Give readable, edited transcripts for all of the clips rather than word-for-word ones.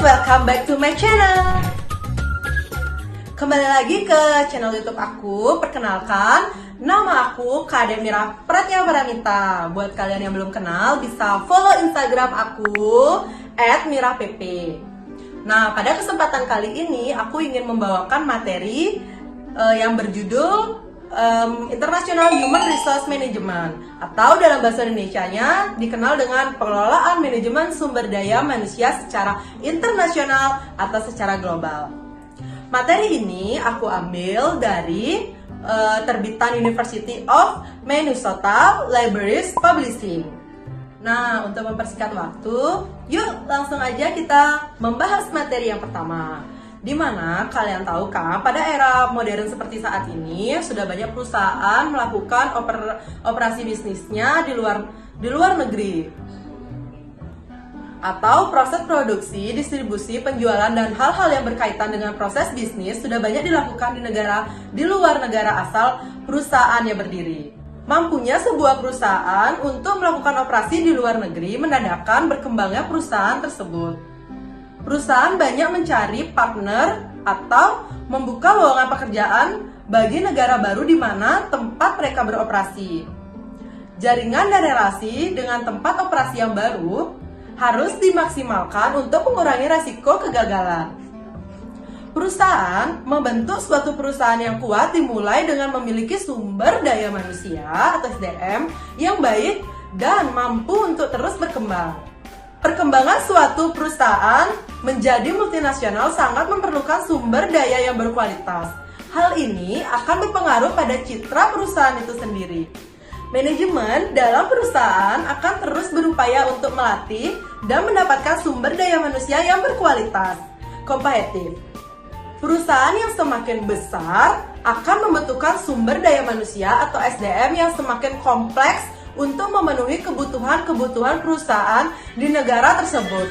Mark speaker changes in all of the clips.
Speaker 1: welcome back to my channel. Kembali lagi ke channel YouTube aku. Perkenalkan, nama aku Kak Mira Pratya Paramita. Buat kalian yang belum kenal, bisa follow Instagram aku @mirapp. Nah, pada kesempatan kali ini aku ingin membawakan materi yang berjudul International Human Resource Management, atau dalam bahasa Indonesianya dikenal dengan pengelolaan manajemen sumber daya manusia secara internasional atau secara global. Materi ini aku ambil dari terbitan University of Minnesota Libraries Publishing. Nah, untuk mempersingkat waktu, yuk langsung aja kita membahas materi yang pertama. Dimana kalian tahu kan, pada era modern seperti saat ini sudah banyak perusahaan melakukan operasi bisnisnya di luar negeri, atau proses produksi, distribusi, penjualan, dan hal-hal yang berkaitan dengan proses bisnis sudah banyak dilakukan di luar negara asal perusahaannya berdiri. Mampunya sebuah perusahaan untuk melakukan operasi di luar negeri menandakan berkembangnya perusahaan tersebut. Perusahaan banyak mencari partner atau membuka lowongan pekerjaan bagi negara baru di mana tempat mereka beroperasi. Jaringan dan relasi dengan tempat operasi yang baru harus dimaksimalkan untuk mengurangi risiko kegagalan. Perusahaan membentuk suatu perusahaan yang kuat dimulai dengan memiliki sumber daya manusia atau SDM yang baik dan mampu untuk terus berkembang. Perkembangan suatu perusahaan menjadi multinasional sangat memerlukan sumber daya yang berkualitas. Hal ini akan berpengaruh pada citra perusahaan itu sendiri. Manajemen dalam perusahaan akan terus berupaya untuk melatih dan mendapatkan sumber daya manusia yang berkualitas, kompetitif. Perusahaan yang semakin besar akan membutuhkan sumber daya manusia atau SDM yang semakin kompleks untuk memenuhi kebutuhan perusahaan di negara tersebut.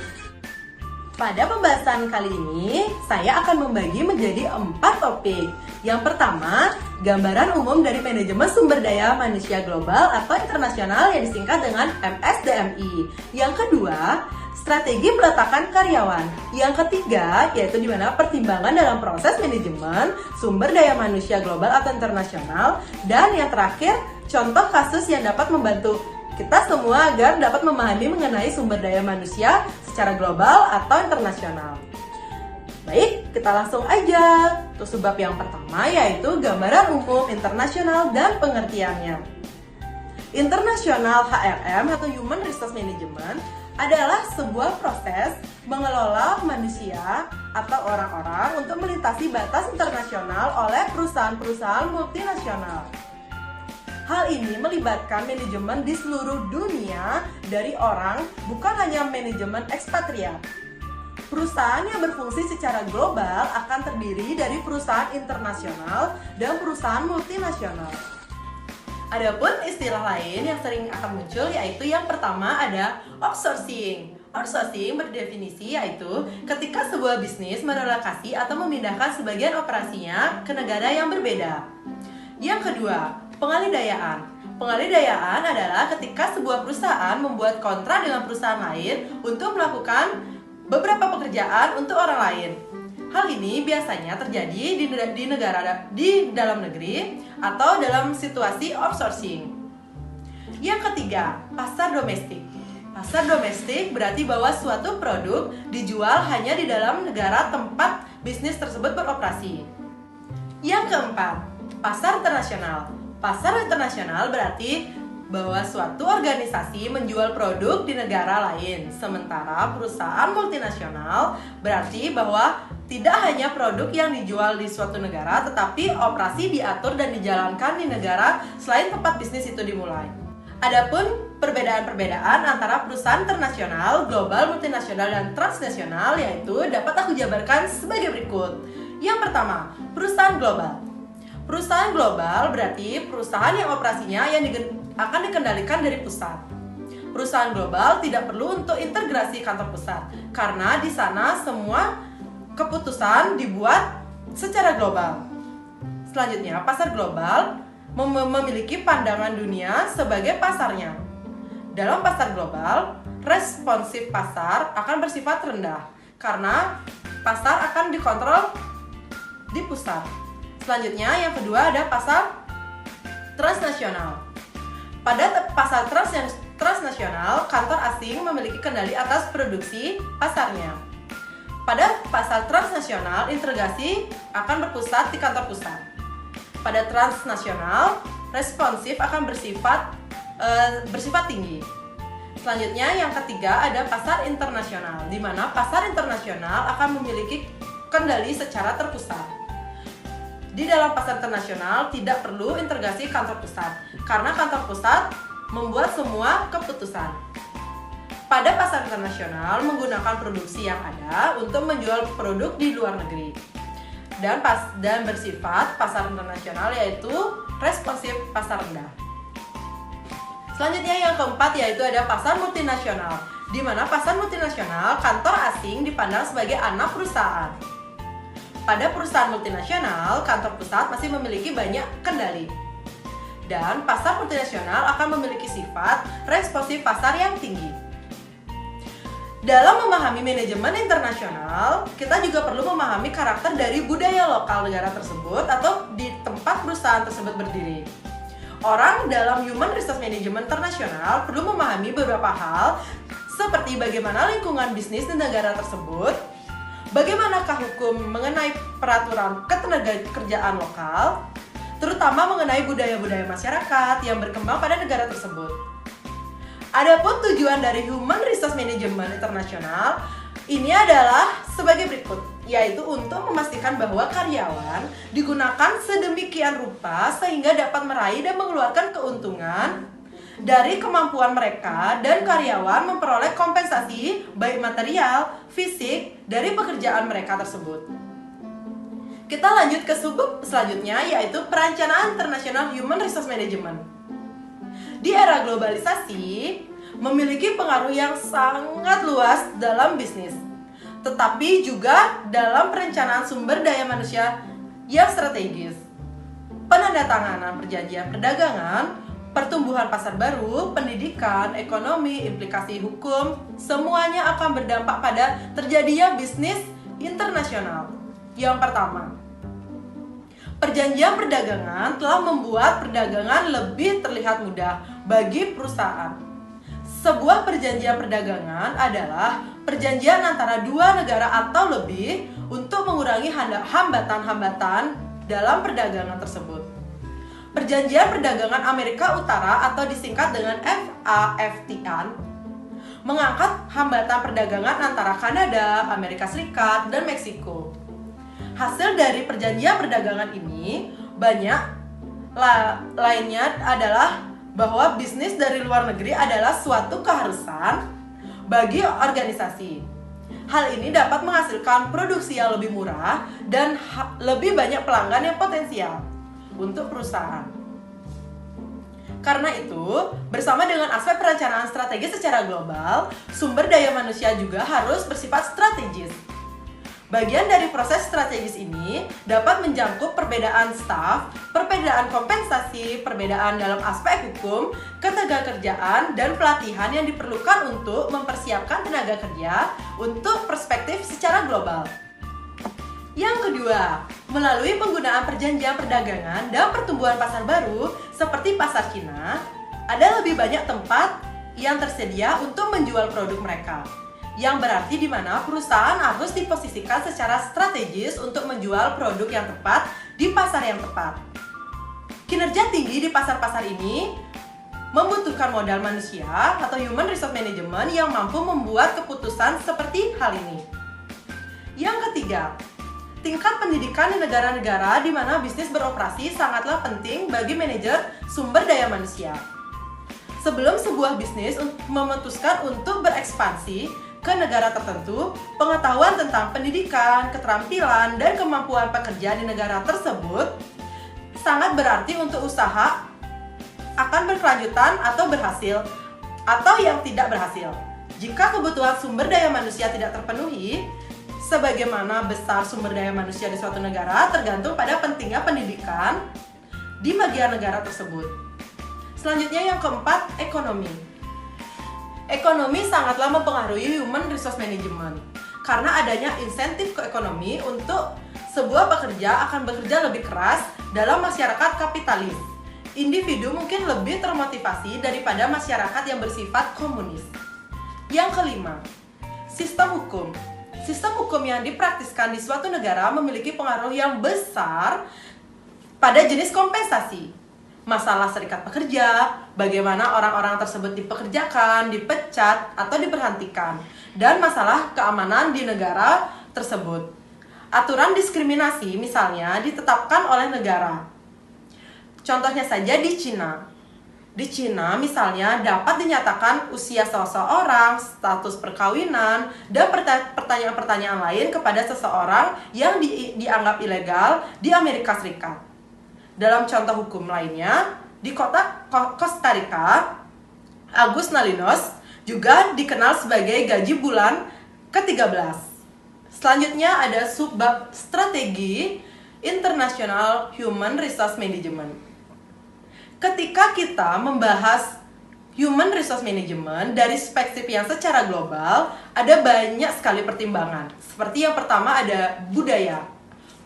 Speaker 1: Pada pembahasan kali ini, saya akan membagi menjadi 4 topik. Yang pertama, gambaran umum dari manajemen sumber daya manusia global atau internasional yang disingkat dengan MSDMI. Yang kedua, strategi peletakan karyawan. Yang ketiga, yaitu di mana pertimbangan dalam proses manajemen sumber daya manusia global atau internasional. Dan yang terakhir, contoh kasus yang dapat membantu kita semua agar dapat memahami mengenai sumber daya manusia secara global atau internasional. Baik, kita langsung aja. Untuk sebab yang pertama yaitu gambaran umum internasional dan pengertiannya. International HRM atau Human Resource Management adalah sebuah proses mengelola manusia atau orang-orang untuk melintasi batas internasional oleh perusahaan-perusahaan multinasional. Hal ini melibatkan manajemen di seluruh dunia dari orang, bukan hanya manajemen ekspatriat. Perusahaan yang berfungsi secara global akan terdiri dari perusahaan internasional dan perusahaan multinasional. Adapun istilah lain yang sering akan muncul yaitu yang pertama ada outsourcing. Outsourcing berdefinisi yaitu ketika sebuah bisnis merelokasi atau memindahkan sebagian operasinya ke negara yang berbeda. Yang kedua, pengalidayaan. Pengalidayaan adalah ketika sebuah perusahaan membuat kontrak dengan perusahaan lain untuk melakukan beberapa pekerjaan untuk orang lain. Hal ini biasanya terjadi di dalam negeri atau dalam situasi outsourcing. Yang ketiga, pasar domestik. Pasar domestik berarti bahwa suatu produk dijual hanya di dalam negara tempat bisnis tersebut beroperasi. Yang keempat, pasar internasional. Pasar internasional berarti bahwa suatu organisasi menjual produk di negara lain. Sementara perusahaan multinasional berarti bahwa tidak hanya produk yang dijual di suatu negara, tetapi operasi diatur dan dijalankan di negara selain tempat bisnis itu dimulai. Adapun perbedaan-perbedaan antara perusahaan internasional, global, multinasional, dan transnasional yaitu dapat aku jabarkan sebagai berikut. Yang pertama, perusahaan global. Perusahaan global berarti perusahaan yang operasinya akan dikendalikan dari pusat. Perusahaan global tidak perlu untuk integrasi kantor pusat karena di sana semua keputusan dibuat secara global. Selanjutnya, pasar global memiliki pandangan dunia sebagai pasarnya. Dalam pasar global, responsif pasar akan bersifat rendah karena pasar akan dikontrol di pusat. Selanjutnya yang kedua ada pasar transnasional. Pada pasar transnasional, kantor asing memiliki kendali atas produksi pasarnya. Pada pasar transnasional, integrasi akan berpusat di kantor pusat. Pada transnasional, responsif akan bersifat tinggi. Selanjutnya yang ketiga ada pasar internasional, di mana pasar internasional akan memiliki kendali secara terpusat. Di dalam pasar internasional tidak perlu integrasi kantor pusat, karena kantor pusat membuat semua keputusan. Pada pasar internasional menggunakan produksi yang ada untuk menjual produk di luar negeri. Dan bersifat pasar internasional yaitu responsif pasar rendah. Selanjutnya yang keempat yaitu ada pasar multinasional, di mana pasar multinasional kantor asing dipandang sebagai anak perusahaan. Pada perusahaan multinasional, kantor pusat masih memiliki banyak kendali. Dan pasar multinasional akan memiliki sifat responsif pasar yang tinggi. Dalam memahami manajemen internasional, kita juga perlu memahami karakter dari budaya lokal negara tersebut atau di tempat perusahaan tersebut berdiri. Orang dalam Human Resource Management internasional perlu memahami beberapa hal seperti bagaimana lingkungan bisnis di negara tersebut, bagaimanakah hukum mengenai peraturan ketenagakerjaan lokal, terutama mengenai budaya-budaya masyarakat yang berkembang pada negara tersebut. Adapun tujuan dari Human Resource Management internasional ini adalah sebagai berikut, yaitu untuk memastikan bahwa karyawan digunakan sedemikian rupa sehingga dapat meraih dan mengeluarkan keuntungan dari kemampuan mereka dan karyawan memperoleh kompensasi baik material, fisik dari pekerjaan mereka tersebut. Kita lanjut ke subbab selanjutnya yaitu perencanaan internasional Human Resource Management. Di era globalisasi memiliki pengaruh yang sangat luas dalam bisnis, tetapi juga dalam perencanaan sumber daya manusia yang strategis. Penandatanganan perjanjian perdagangan, pertumbuhan pasar baru, pendidikan, ekonomi, implikasi hukum, semuanya akan berdampak pada terjadinya bisnis internasional. Yang pertama, perjanjian perdagangan telah membuat perdagangan lebih terlihat mudah bagi perusahaan. Sebuah perjanjian perdagangan adalah perjanjian antara dua negara atau lebih untuk mengurangi hambatan-hambatan dalam perdagangan tersebut. Perjanjian perdagangan Amerika Utara atau disingkat dengan FAFTA mengangkat hambatan perdagangan antara Kanada, Amerika Serikat, dan Meksiko. Hasil dari perjanjian perdagangan ini banyak lainnya adalah bahwa bisnis dari luar negeri adalah suatu keharusan bagi organisasi. Hal ini dapat menghasilkan produksi yang lebih murah dan lebih banyak pelanggan yang potensial untuk perusahaan. Karena itu, bersama dengan aspek perencanaan strategis secara global, sumber daya manusia juga harus bersifat strategis. Bagian dari proses strategis ini dapat menjangkau perbedaan staf, perbedaan kompensasi, perbedaan dalam aspek hukum, ketenagakerjaan, dan pelatihan yang diperlukan untuk mempersiapkan tenaga kerja untuk perspektif secara global. Yang kedua, melalui penggunaan perjanjian perdagangan dan pertumbuhan pasar baru seperti pasar Cina, ada lebih banyak tempat yang tersedia untuk menjual produk mereka. Yang berarti di mana perusahaan harus diposisikan secara strategis untuk menjual produk yang tepat di pasar yang tepat. Kinerja tinggi di pasar-pasar ini membutuhkan modal manusia atau Human Resource Management yang mampu membuat keputusan seperti hal ini. Yang ketiga, tingkat pendidikan di negara-negara di mana bisnis beroperasi sangatlah penting bagi manajer sumber daya manusia. Sebelum sebuah bisnis memutuskan untuk berekspansi ke negara tertentu, pengetahuan tentang pendidikan, keterampilan, dan kemampuan pekerja di negara tersebut sangat berarti untuk usaha akan berkelanjutan atau berhasil, atau yang tidak berhasil. Jika kebutuhan sumber daya manusia tidak terpenuhi, sebagaimana besar sumber daya manusia di suatu negara tergantung pada pentingnya pendidikan di bagian negara tersebut. Selanjutnya yang keempat, ekonomi. Ekonomi sangatlah mempengaruhi Human Resource Management karena adanya insentif ke ekonomi untuk sebuah pekerja akan bekerja lebih keras dalam masyarakat kapitalis. Individu mungkin lebih termotivasi daripada masyarakat yang bersifat komunis. Yang kelima, sistem hukum. Sistem hukum yang dipraktiskan di suatu negara memiliki pengaruh yang besar pada jenis kompensasi, masalah serikat pekerja, bagaimana orang-orang tersebut dipekerjakan, dipecat, atau diberhentikan, dan masalah keamanan di negara tersebut. Aturan diskriminasi misalnya ditetapkan oleh negara. Contohnya saja di Cina. Di Cina misalnya dapat dinyatakan usia seseorang, status perkawinan, dan pertanyaan-pertanyaan lain kepada seseorang yang dianggap ilegal di Amerika Serikat. Dalam contoh hukum lainnya, di kota Costa Rica, Agus Nalinos juga dikenal sebagai gaji bulan ke-13. Selanjutnya ada subbab strategi International Human Resource Management. Ketika kita membahas Human Resource Management dari perspektif yang secara global, ada banyak sekali pertimbangan. Seperti yang pertama ada budaya,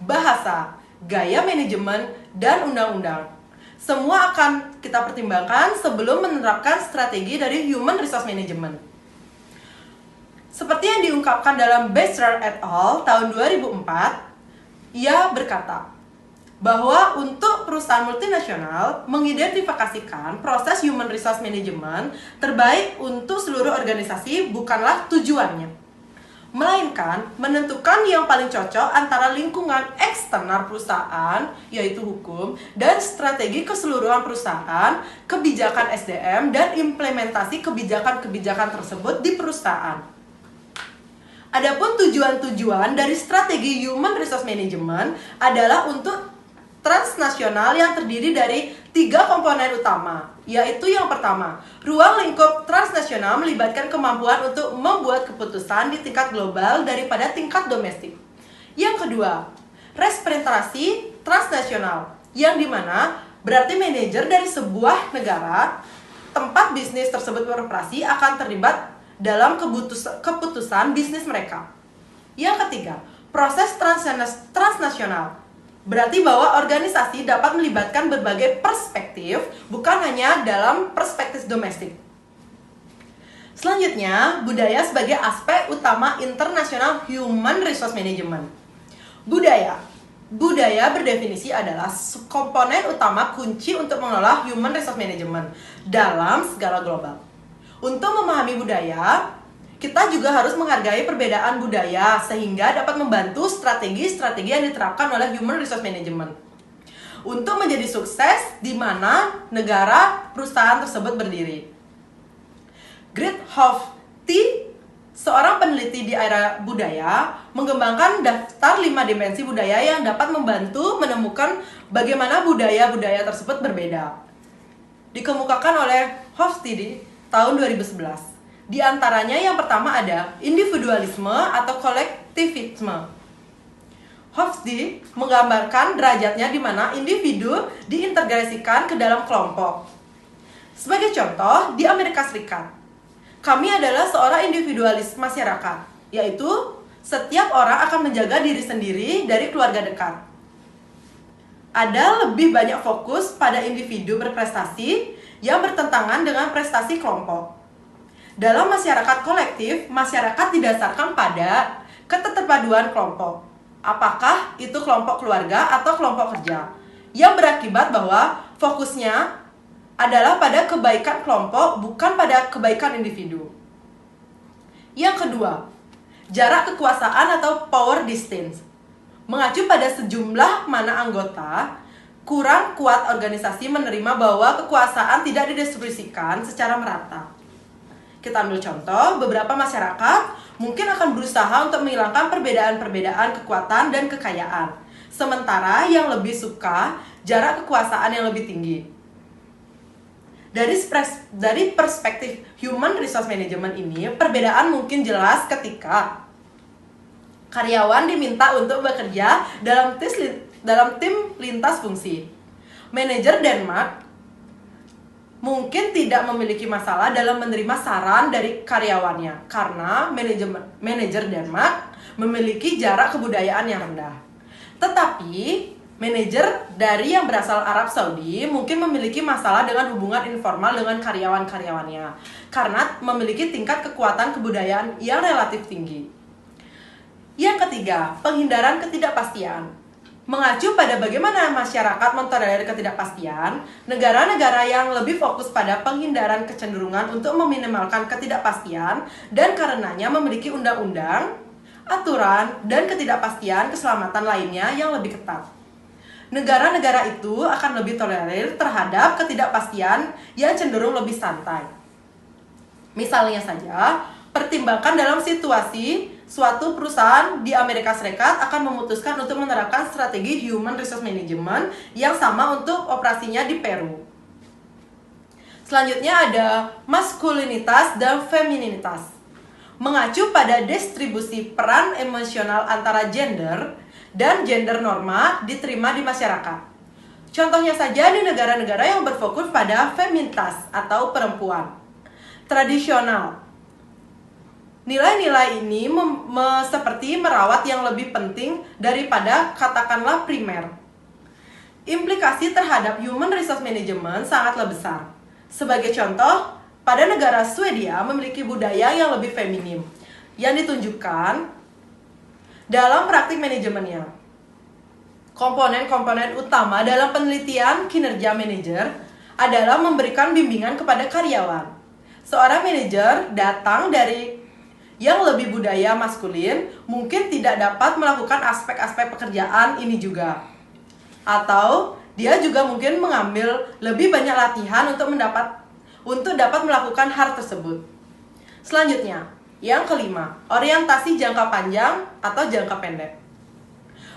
Speaker 1: bahasa, gaya manajemen, dan undang-undang. Semua akan kita pertimbangkan sebelum menerapkan strategi dari Human Resource Management. Seperti yang diungkapkan dalam Bachelor et al. Tahun 2004, ia berkata bahwa untuk perusahaan multinasional mengidentifikasikan proses Human Resource Management terbaik untuk seluruh organisasi bukanlah tujuannya, melainkan menentukan yang paling cocok antara lingkungan eksternal perusahaan, yaitu hukum, dan strategi keseluruhan perusahaan, kebijakan SDM, dan implementasi kebijakan-kebijakan tersebut di perusahaan. Adapun tujuan-tujuan dari strategi Human Resource Management adalah untuk transnasional yang terdiri dari 3 komponen utama, yaitu yang pertama, ruang lingkup transnasional melibatkan kemampuan untuk membuat keputusan di tingkat global daripada tingkat domestik. Yang kedua, representasi transnasional, yang dimana berarti manajer dari sebuah negara tempat bisnis tersebut beroperasi akan terlibat dalam keputusan bisnis mereka. Yang ketiga, proses transnasional, berarti bahwa organisasi dapat melibatkan berbagai perspektif, bukan hanya dalam perspektif domestik. Selanjutnya, budaya sebagai aspek utama internasional Human Resource Management. Budaya berdefinisi adalah komponen utama kunci untuk mengelola Human Resource Management dalam skala global. Untuk memahami budaya, kita juga harus menghargai perbedaan budaya sehingga dapat membantu strategi-strategi yang diterapkan oleh Human Resource Management untuk menjadi sukses di mana negara perusahaan tersebut berdiri. Grit Hofty, seorang peneliti di area budaya, mengembangkan daftar 5 dimensi budaya yang dapat membantu menemukan bagaimana budaya-budaya tersebut berbeda. Dikemukakan oleh Hofty di tahun 2011. Di antaranya yang pertama ada individualisme atau kolektivisme. Hofty menggambarkan derajatnya di mana individu diintegrasikan ke dalam kelompok. Sebagai contoh, di Amerika Serikat, kami adalah seorang individualis masyarakat, yaitu setiap orang akan menjaga diri sendiri dari keluarga dekat. Ada lebih banyak fokus pada individu berprestasi yang bertentangan dengan prestasi kelompok. Dalam masyarakat kolektif, masyarakat didasarkan pada keterpaduan kelompok. Apakah itu kelompok keluarga atau kelompok kerja? Yang berakibat bahwa fokusnya adalah pada kebaikan kelompok, bukan pada kebaikan individu. Yang kedua, jarak kekuasaan atau power distance. Mengacu pada sejumlah mana anggota, kurang kuat organisasi menerima bahwa kekuasaan tidak didistribusikan secara merata. Kita ambil contoh, beberapa masyarakat mungkin akan berusaha untuk menghilangkan perbedaan-perbedaan kekuatan dan kekayaan, sementara yang lebih suka jarak kekuasaan yang lebih tinggi. Dari perspektif Human Resource Management ini, perbedaan mungkin jelas ketika karyawan diminta untuk bekerja dalam tim lintas fungsi. Manajer Denmark mungkin tidak memiliki masalah dalam menerima saran dari karyawannya karena manajer Denmark memiliki jarak kebudayaan yang rendah. Tetapi manajer dari yang berasal Arab Saudi mungkin memiliki masalah dengan hubungan informal dengan karyawan-karyawannya karena memiliki tingkat kekuatan kebudayaan yang relatif tinggi. Yang ketiga, penghindaran ketidakpastian. Mengacu pada bagaimana masyarakat mentolerir ketidakpastian, negara-negara yang lebih fokus pada penghindaran kecenderungan untuk meminimalkan ketidakpastian dan karenanya memiliki undang-undang, aturan, dan ketidakpastian keselamatan lainnya yang lebih ketat. Negara-negara itu akan lebih tolerir terhadap ketidakpastian yang cenderung lebih santai. Misalnya saja, pertimbangkan dalam situasi suatu perusahaan di Amerika Serikat akan memutuskan untuk menerapkan strategi Human Resource Management yang sama untuk operasinya di Peru. Selanjutnya ada maskulinitas dan femininitas. Mengacu pada distribusi peran emosional antara gender dan gender norma diterima di masyarakat. Contohnya saja di negara-negara yang berfokus pada feminitas atau perempuan tradisional. Nilai-nilai ini seperti merawat yang lebih penting daripada katakanlah primer. Implikasi terhadap human resource management sangatlah besar. Sebagai contoh, pada negara Swedia memiliki budaya yang lebih feminim, yang ditunjukkan dalam praktik manajemennya. Komponen-komponen utama dalam penelitian kinerja manajer adalah memberikan bimbingan kepada karyawan. Seorang manajer datang dari yang lebih budaya maskulin mungkin tidak dapat melakukan aspek-aspek pekerjaan ini juga. Atau dia juga mungkin mengambil lebih banyak latihan untuk dapat melakukan hal tersebut. Selanjutnya, yang kelima, orientasi jangka panjang atau jangka pendek.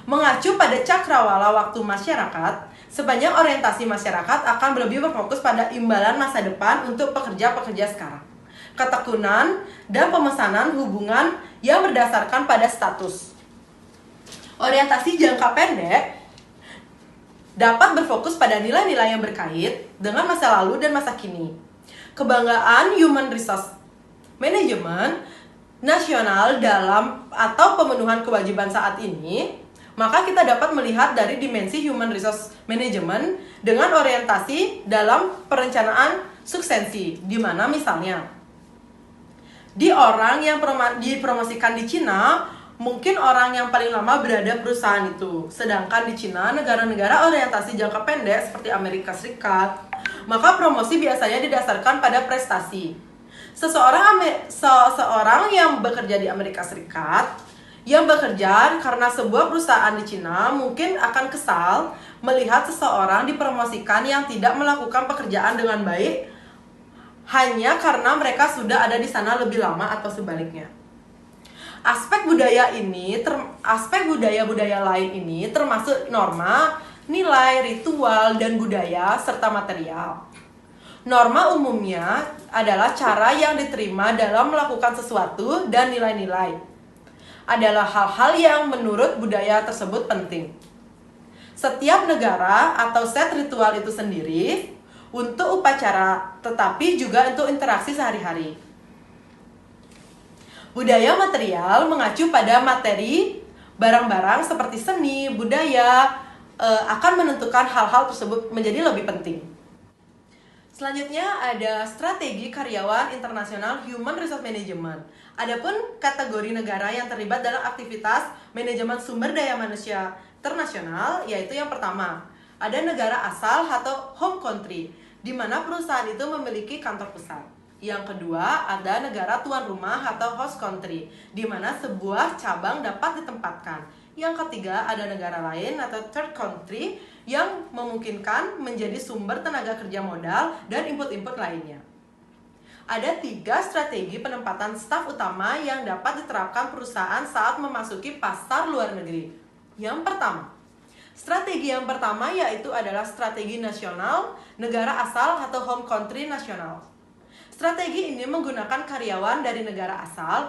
Speaker 1: Mengacu pada cakrawala waktu masyarakat, sepanjang orientasi masyarakat akan lebih berfokus pada imbalan masa depan untuk pekerja-pekerja sekarang, ketekunan, dan pemesanan hubungan yang berdasarkan pada status. Orientasi jangka pendek dapat berfokus pada nilai-nilai yang berkait dengan masa lalu dan masa kini. Kebanggaan human resource management nasional dalam atau pemenuhan kewajiban saat ini, maka kita dapat melihat dari dimensi human resource management dengan orientasi dalam perencanaan suksensi, di mana misalnya di orang yang dipromosikan di Cina, mungkin orang yang paling lama berada perusahaan itu. Sedangkan di Cina, negara-negara orientasi jangka pendek seperti Amerika Serikat, maka promosi biasanya didasarkan pada prestasi. Seseorang yang bekerja di Amerika Serikat, yang bekerja karena sebuah perusahaan di Cina, mungkin akan kesal melihat seseorang dipromosikan yang tidak melakukan pekerjaan dengan baik hanya karena mereka sudah ada di sana lebih lama atau sebaliknya. Aspek budaya-budaya lain ini termasuk norma, nilai, ritual, dan budaya, serta material. Norma umumnya adalah cara yang diterima dalam melakukan sesuatu dan nilai-nilai adalah hal-hal yang menurut budaya tersebut penting. Setiap negara atau set ritual itu sendiri untuk upacara, tetapi juga untuk interaksi sehari-hari. Budaya material mengacu pada materi, barang-barang seperti seni, budaya, akan menentukan hal-hal tersebut menjadi lebih penting. Selanjutnya ada strategi karyawan internasional Human Resource Management. Adapun kategori negara yang terlibat dalam aktivitas manajemen sumber daya manusia internasional, yaitu yang pertama, ada negara asal atau home country, di mana perusahaan itu memiliki kantor pusat. Yang kedua, ada negara tuan rumah atau host country, di mana sebuah cabang dapat ditempatkan. Yang ketiga, ada negara lain atau third country yang memungkinkan menjadi sumber tenaga kerja modal dan input-input lainnya. Ada 3 strategi penempatan staf utama yang dapat diterapkan perusahaan saat memasuki pasar luar negeri. Yang pertama, strategi yang pertama yaitu adalah strategi nasional, negara asal atau home country nasional. Strategi ini menggunakan karyawan dari negara asal,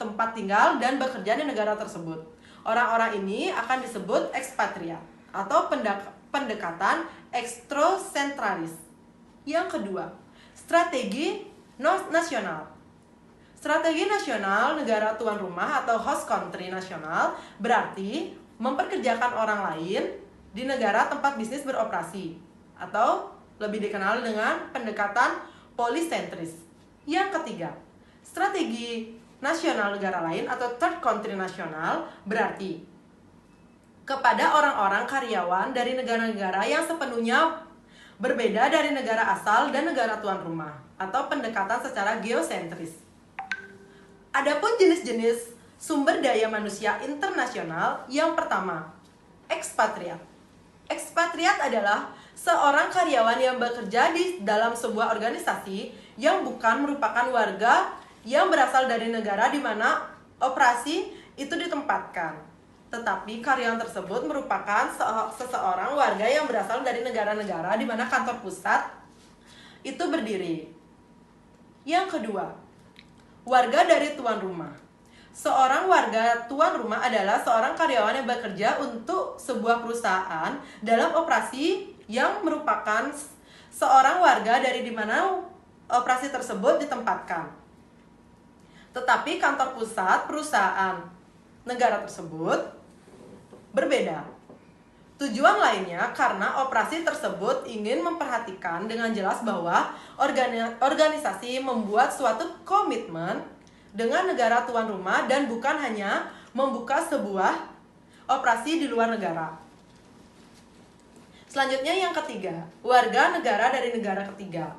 Speaker 1: tempat tinggal, dan bekerja di negara tersebut. Orang-orang ini akan disebut ekspatriat atau pendekatan ekstrosentralis. Yang kedua, strategi nasional. Strategi nasional negara tuan rumah atau host country nasional berarti memperkerjakan orang lain di negara tempat bisnis beroperasi atau lebih dikenal dengan pendekatan polisentris. Yang ketiga, strategi nasional negara lain atau third country nasional berarti kepada orang-orang karyawan dari negara-negara yang sepenuhnya berbeda dari negara asal dan negara tuan rumah atau pendekatan secara geosentris. Adapun jenis-jenis sumber daya manusia internasional, yang pertama, ekspatriat. Ekspatriat adalah seorang karyawan yang bekerja di dalam sebuah organisasi yang bukan merupakan warga yang berasal dari negara di mana operasi itu ditempatkan. Tetapi karyawan tersebut merupakan seseorang warga yang berasal dari negara-negara di mana kantor pusat itu berdiri. Yang kedua, warga dari tuan rumah. Seorang warga tuan rumah adalah seorang karyawan yang bekerja untuk sebuah perusahaan dalam operasi yang merupakan seorang warga dari di mana operasi tersebut ditempatkan. Tetapi kantor pusat perusahaan negara tersebut berbeda. Tujuan lainnya karena operasi tersebut ingin memperhatikan dengan jelas bahwa organisasi membuat suatu komitmen dengan negara tuan rumah dan bukan hanya membuka sebuah operasi di luar negara. Selanjutnya yang ketiga, warga negara dari negara ketiga.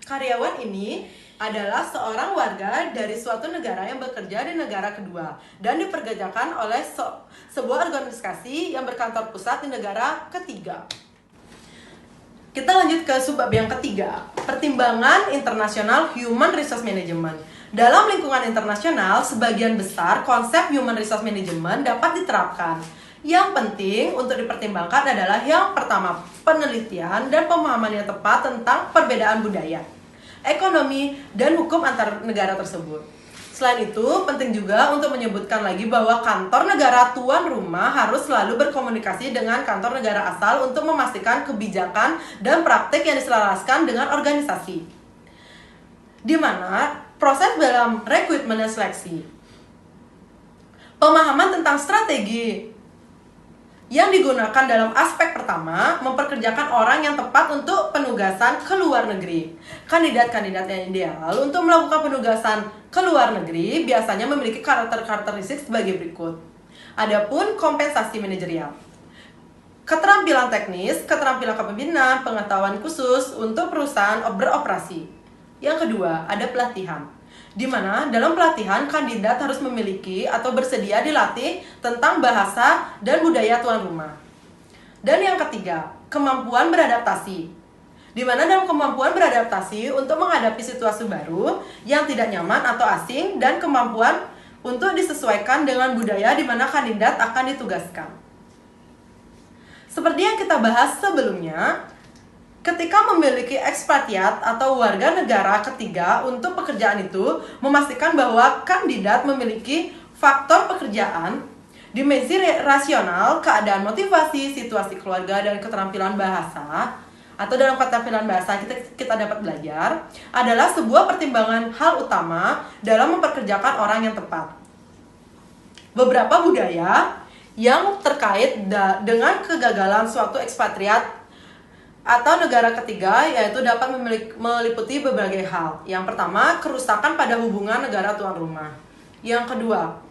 Speaker 1: Karyawan ini adalah seorang warga dari suatu negara yang bekerja di negara kedua dan diperkerjakan oleh sebuah organisasi yang berkantor pusat di negara ketiga. Kita lanjut ke subbab yang ketiga, pertimbangan internasional human resource management. Dalam lingkungan internasional, sebagian besar konsep human resource management dapat diterapkan. Yang penting untuk dipertimbangkan adalah yang pertama, penelitian dan pemahaman yang tepat tentang perbedaan budaya, ekonomi, dan hukum antar negara tersebut. Selain itu, penting juga untuk menyebutkan lagi bahwa kantor negara tuan rumah harus selalu berkomunikasi dengan kantor negara asal untuk memastikan kebijakan dan praktik yang diselaraskan dengan organisasi. Di mana proses dalam rekrutmen dan seleksi, pemahaman tentang strategi yang digunakan dalam aspek pertama, memperkerjakan orang yang tepat untuk penugasan ke luar negeri. Kandidat-kandidat yang ideal untuk melakukan penugasan ke luar negeri biasanya memiliki karakteristik sebagai berikut. Adapun kompensasi manajerial, keterampilan teknis, keterampilan kepemimpinan, pengetahuan khusus untuk perusahaan beroperasi. Yang kedua, ada pelatihan, di mana dalam pelatihan kandidat harus memiliki atau bersedia dilatih tentang bahasa dan budaya tuan rumah. Dan yang ketiga, kemampuan beradaptasi, di mana dalam kemampuan beradaptasi untuk menghadapi situasi baru yang tidak nyaman atau asing dan kemampuan untuk disesuaikan dengan budaya di mana kandidat akan ditugaskan. Seperti yang kita bahas sebelumnya, ketika memiliki ekspatriat atau warga negara ketiga untuk pekerjaan itu, memastikan bahwa kandidat memiliki faktor pekerjaan, dimensi rasional, keadaan motivasi, situasi keluarga, dan keterampilan bahasa, atau dalam keterampilan bahasa kita dapat belajar, adalah sebuah pertimbangan hal utama dalam memperkerjakan orang yang tepat. Beberapa budaya yang terkait dengan kegagalan suatu ekspatriat atau negara ketiga yaitu dapat meliputi berbagai hal. Yang pertama, kerusakan pada hubungan negara tuan rumah. Yang kedua,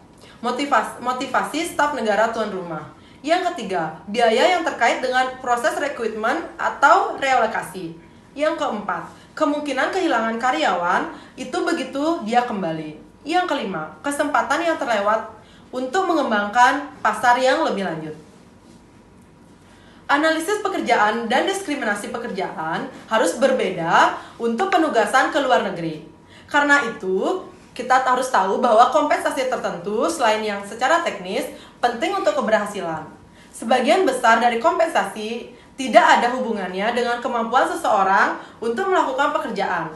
Speaker 1: motivasi staf negara tuan rumah. Yang ketiga, biaya yang terkait dengan proses rekrutmen atau relokasi. Yang keempat, kemungkinan kehilangan karyawan itu begitu dia kembali. Yang kelima, kesempatan yang terlewat untuk mengembangkan pasar yang lebih lanjut. Analisis pekerjaan dan diskriminasi pekerjaan harus berbeda untuk penugasan ke luar negeri. Karena itu, kita harus tahu bahwa kompensasi tertentu selain yang secara teknis penting untuk keberhasilan. Sebagian besar dari kompensasi tidak ada hubungannya dengan kemampuan seseorang untuk melakukan pekerjaan,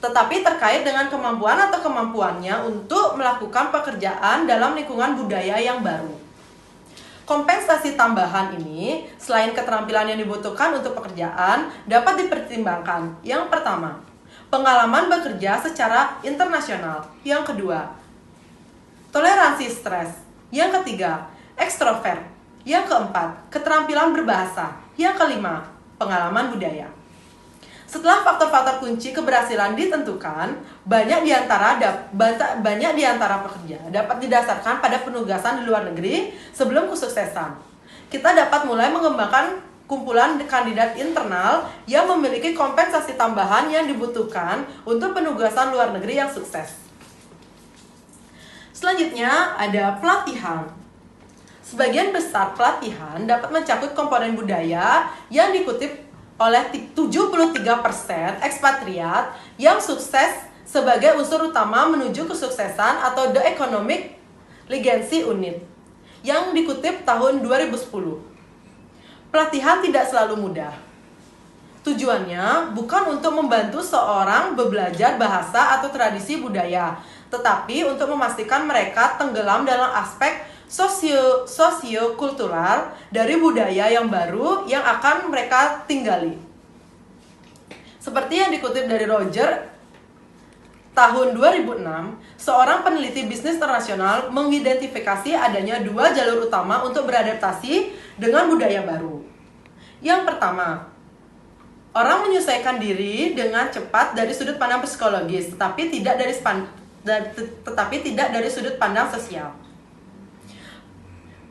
Speaker 1: tetapi terkait dengan kemampuan atau kemampuannya untuk melakukan pekerjaan dalam lingkungan budaya yang baru. Kompensasi tambahan ini, selain keterampilan yang dibutuhkan untuk pekerjaan, dapat dipertimbangkan. Yang pertama, pengalaman bekerja secara internasional. Yang kedua, toleransi stres. Yang ketiga, ekstrovert. Yang keempat, keterampilan berbahasa. Yang kelima, pengalaman budaya. Setelah faktor-faktor kunci keberhasilan ditentukan, banyak di antara pekerja dapat didasarkan pada penugasan di luar negeri sebelum kesuksesan. Kita dapat mulai mengembangkan kumpulan kandidat internal yang memiliki kompensasi tambahan yang dibutuhkan untuk penugasan luar negeri yang sukses. Selanjutnya ada pelatihan. Sebagian besar pelatihan dapat mencakup komponen budaya yang dikutip oleh 73% ekspatriat yang sukses sebagai unsur utama menuju kesuksesan atau The Economic Legacy Unit yang dikutip tahun 2010. Pelatihan tidak selalu mudah. Tujuannya bukan untuk membantu seorang belajar bahasa atau tradisi budaya, tetapi untuk memastikan mereka tenggelam dalam aspek sosio-kultural dari budaya yang baru yang akan mereka tinggali. Seperti yang dikutip dari Roger, tahun 2006, seorang peneliti bisnis internasional mengidentifikasi adanya dua jalur utama untuk beradaptasi dengan budaya baru. Yang pertama, orang menyesuaikan diri dengan cepat dari sudut pandang psikologis, tetapi tidak dari sudut pandang sosial.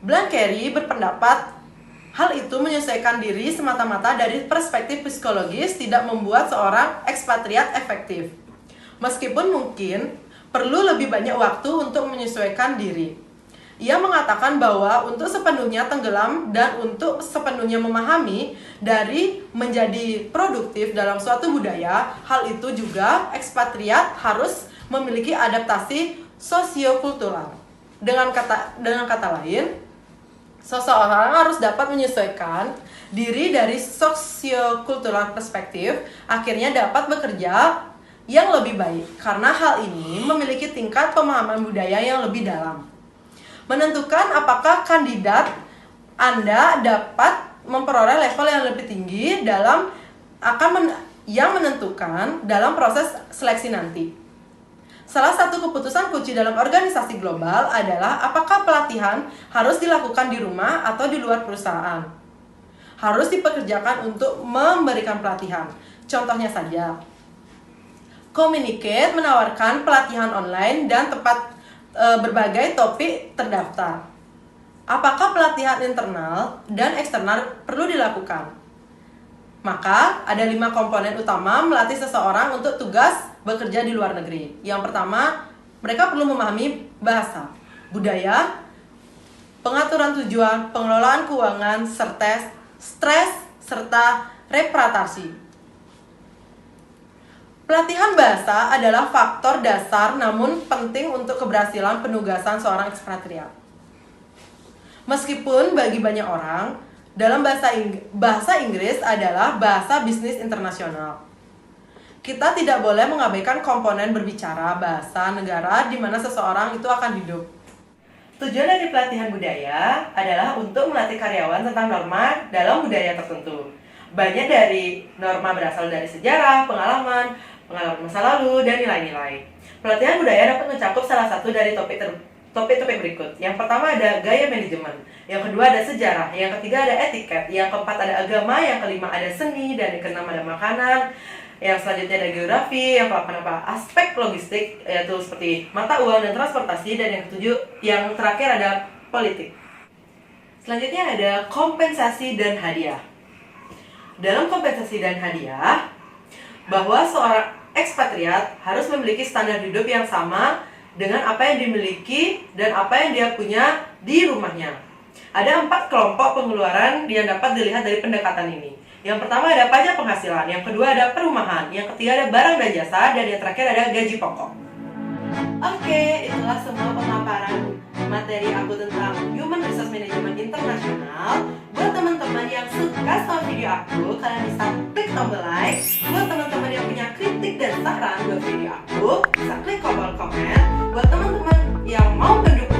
Speaker 1: Blankeri berpendapat hal itu menyesuaikan diri semata-mata dari perspektif psikologis tidak membuat seorang ekspatriat efektif. Meskipun mungkin perlu lebih banyak waktu untuk menyesuaikan diri. Ia mengatakan bahwa untuk sepenuhnya tenggelam dan untuk sepenuhnya memahami dari menjadi produktif dalam suatu budaya, hal itu juga ekspatriat harus memiliki adaptasi sosiokultural. Dengan kata lain, seseorang harus dapat menyesuaikan diri dari sosiokultural perspektif, akhirnya dapat bekerja yang lebih baik, karena hal ini memiliki tingkat pemahaman budaya yang lebih dalam. Menentukan apakah kandidat Anda dapat memperoleh level yang lebih tinggi yang menentukan dalam proses seleksi nanti. Salah satu keputusan kunci dalam organisasi global adalah apakah pelatihan harus dilakukan di rumah atau di luar perusahaan. Harus dipekerjakan untuk memberikan pelatihan. Contohnya saja, Communicate menawarkan pelatihan online dan tempat berbagai topik terdaftar. Apakah pelatihan internal dan eksternal perlu dilakukan? Maka ada 5 komponen utama melatih seseorang untuk tugas bekerja di luar negeri. Yang pertama, mereka perlu memahami bahasa, budaya, pengaturan tujuan, pengelolaan keuangan, stres, serta repatriasi. Pelatihan bahasa adalah faktor dasar namun penting untuk keberhasilan penugasan seorang ekspatriat. Meskipun bagi banyak orang, dalam bahasa Inggris adalah bahasa bisnis internasional. Kita tidak boleh mengabaikan komponen berbicara bahasa negara di mana seseorang itu akan hidup. Tujuan dari pelatihan budaya adalah untuk melatih karyawan tentang norma dalam budaya tertentu. Banyak dari norma berasal dari sejarah, pengalaman masa lalu, dan nilai-nilai. Pelatihan budaya dapat mencakup salah satu dari topik berikut. Yang pertama ada gaya manajemen, yang kedua ada sejarah, yang ketiga ada etiket, yang keempat ada agama, yang kelima ada seni, dan yang keenam ada makanan, yang selanjutnya ada geografi, yang ke-8 apa? Aspek logistik, yaitu seperti mata uang dan transportasi, dan yang ke-7, yang terakhir ada politik. Selanjutnya ada kompensasi dan hadiah. Dalam kompensasi dan hadiah, bahwa seorang ekspatriat harus memiliki standar hidup yang sama dengan apa yang dimiliki dan apa yang dia punya di rumahnya. Ada 4 kelompok pengeluaran yang dapat dilihat dari pendekatan ini. Yang pertama ada pajak penghasilan, yang kedua ada perumahan, yang ketiga ada barang dan jasa, dan yang terakhir ada gaji pokok. Oke, itulah semua pemaparan materi aku tentang Human Resource Management Internasional. Buat teman-teman yang suka sama video aku, kalian bisa klik tombol like. Buat teman-teman yang punya kritik dan saran buat video aku, bisa klik tombol komen. Buat teman-teman yang mau mendukung